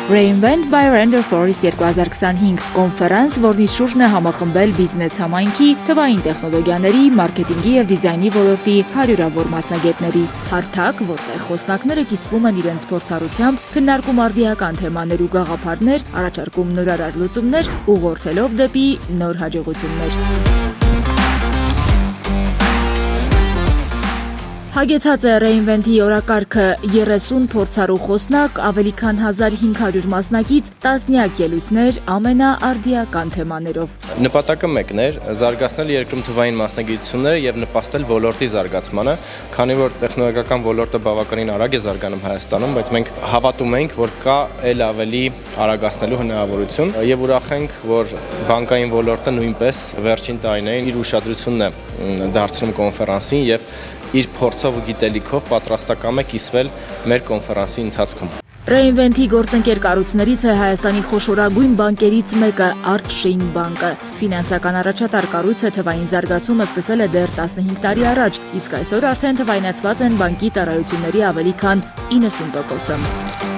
Reinvent by Render Forest 2025 կոնֆերանս, որի շուրջն է համախմբել բիզնես համայնքի, թվային տեխնոլոգիաների, մարքեթինգի եւ դիզայնի ոլորտի հարյուրավոր մասնագետների։ Հարթակ, որտեղ խոսնակները կիսվում են իրենց փորձառությամբ, քննարկում արդիական թեմաներ ու գաղափարներ, առաջարկում նորարար լուծումներ, ուղղորդելով դեպի նոր հաջողություններ։ Հագեցած է Reinvent-ի օրակարգը 30 փորձառու խոսնակ, ավելի քան 1500 մասնակից, տասնյակ ելույթներ ամենաարդիական թեմաներով։ Նպատակը մեկն էր՝ զարգացնել երկրում թվային մասնագիտությունները եւ նպաստել ոլորտի զարգացմանը, քանի որ տեխնոլոգիական ոլորտը բավականին արագ է զարգանում Հայաստանում, բայց մենք հավատում ենք, որ կա ել ավելի արագացնելու հնարավորություն եւ ուրախ ենք, որ բանկային ոլորտը նույնպես վերջին տարիներին իր ուշադրությունն է դարձնում կոնֆերանսին եւ իր փորձով ու գիտելիքով պատրաստական է կիսվել մեր կոնֆերանսի ընթացքում։ Reinvent-ի գործընկեր կառույցներից է Հայաստանի խոշորագույն բանկերից մեկը Artshin բանկը։ Ֆինանսական առաջատար կառույցը թվային զարգացումը սկսել է դեռ 15 տարի առաջ, իսկ այսօր արդեն թվայնացված են բանկի ծառայությունների ավելի քան 90%-ը։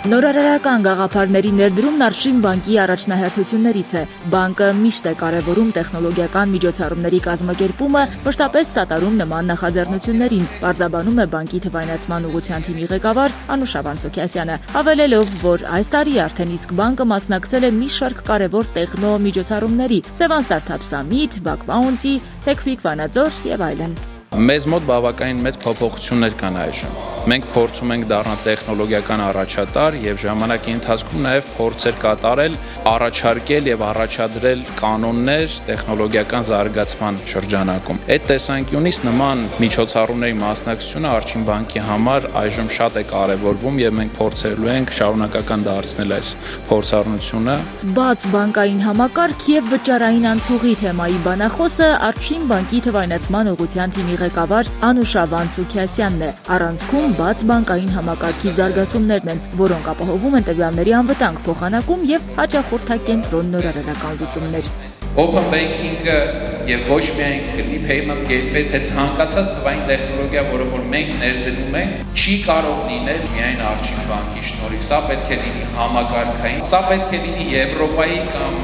Նորարարական գաղափարների ներդրումն Artshin բանկի առաջնահերթություններից է։ Բանկը միշտ է կարևորում տեխնոլոգիական միջոցառումների կազմակերպումը, մշտապես սատարում նման նախաձեռնություններին, պարզաբանում է բանկի թվայնացման ուղղության թիմի ղեկավար Անուշ Ավանցոքյասյանը, հավելելով, որ այս տարի արդեն իսկ բանկը մասնակցել է մի շարք կարևոր տեխնո միջոցառումների՝ Sevan Startup Summit, Backbounty, TechWeek Վանաձոր եւ այլն։ Մեզ մոտ բավականին մեծ փոփոխություններ կան այժմ։ Մենք փորձում ենք դառնալ տեխնոլոգիական առաջատար եւ ժամանակի ընթացքում նաեւ փորձեր կատարել, առաջարկել եւ առաջադրել կանոններ տեխնոլոգիական զարգացման շրջանակում։ Այդ տեսանկյունից նման միջոցառումների մասնակցությունը Artshin բանկի համար այժմ շատ է կարեւորվում եւ մենք փորձելու ենք շարունակական դարձնել այս փորձառնությունը։ Բաց բանկային համակարգ եւ վճարային անցուղի թեմայի բանախոսը Artshin բանկի թվայնացման ուղղության թիմի ղեկավար Անուշ Ավանցոքյասյանն է։ Առանցքում բաց բանկային համակարգի զարգացումներն են, որոնք ապահովում են տվյալների անվտանգ փոխանակում եւ հաճախորդակենտրոն նորարարական լուծումներ։ Open banking-ը եւ ոչ միայն payment gateway, թե ցանկացած թվային տեխնոլոգիա, որը որ մենք ներդնում ենք, չի կարող լինել միայն Artshin բանկի շնորհիվ։ Սա պետք է լինի համակարգային, սա պետք է լինի Եվրոպայի կամ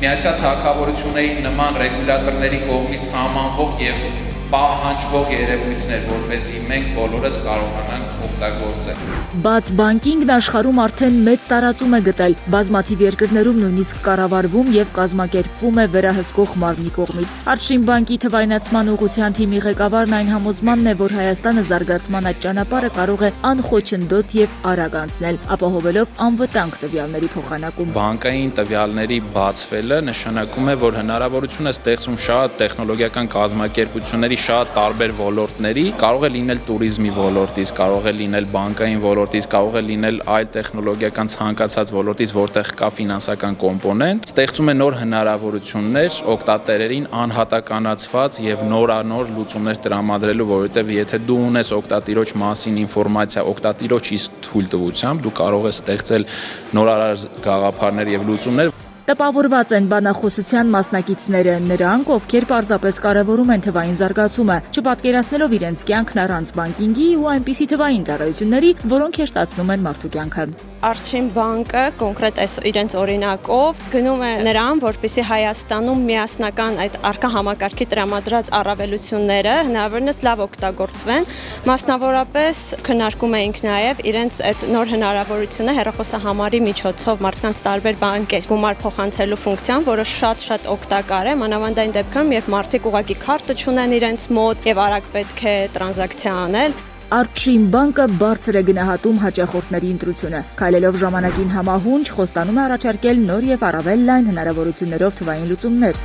Միացյալ Թագավորությունների նման ռեգուլատորների կողմից սահմանվող եւ պահանջվող երևույթներ, որպեսզի մենք բոլորս կարողանանք օգտագործել։ Բաց բանկինգն աշխարհում արդեն մեծ տարածում է գտել, բազմաթիվ երկրներում նույնիսկ կառավարվում եւ կազմակերպվում է վերահսկող մարմնի կողմից։ Artshin բանկի թվայնացման ուղղության թիմի ղեկավարն այն համոզմանն է, որ Հայաստանը զարգացման այդ ճանապարհը կարող է անխոչնդոտ եւ արագ անցնել, ապահովելով անվտանգ տվյալների փոխանակում։ Բանկային տվյալների բացվելը նշանակում է, որ հնարավորություն է ստեղծում շատ տեխնոլոգիական կազմակերպությունների շատ տարբեր ոլորտների, կարող է լինել туриզմի ոլորտից, կարող է լինել բանկային ոլորտից, կարող է լինել այլ տեխնոլոգիական ցանկացած ոլորտից, որտեղ կա ֆինանսական կոմպոնենտ, ստեղծում է նոր հնարավորություններ օգտատերերին անհատականացված եւ նորանոր լուծումներ տրամադրելու, որովհետեւ եթե դու ունես օգտատիրոջ մասին ինֆորմացիա, օգտատիրոջի թույլտվությամբ դու կարող ես ստեղծել նորարար գաղափարներ եւ լուծումներ։ Տպավորված են բանախոսության մասնակիցները, նրանք, ովքեր պարզապես կարևորում են թվային զարգացումը, չպատկերացնելով իրենց կյանքն առանց բանկինգի ու այնպիսի թվային ծառայությունների, որոնք հեշտացնում են մարդու կյանքը։ Artshin բանկը կոնկրետ այս իրենց օրինակով գնում է նրան, որպեսզի Հայաստանում միասնական այդ առկա համակարգի տրամադրած առավելությունները հնարավորինս լավ օգտագործվեն, մասնավորապես քննարկում էինք նաև իրենց այդ նոր հնարավորությունը հեռախոսահամարի միջոցով մարդկանց տարբեր բանկեր գումար փոխանցելու ֆունկցիան, որը շատ օգտակար է, մանավանդ այն դեպքում, երբ մարդիկ ուղղակի քարտը չունեն իրենց մոտ եւ արագ պետք է տրանզակցիա անել։ Artshin բանկը բարձր է գնահատում հաճախորդների ընտրությունը։ Քայլելով ժամանակին համահունչ, խոստանում է առաջարկել նոր եւ առավել լայն հնարավորություններով թվային լուծումներ։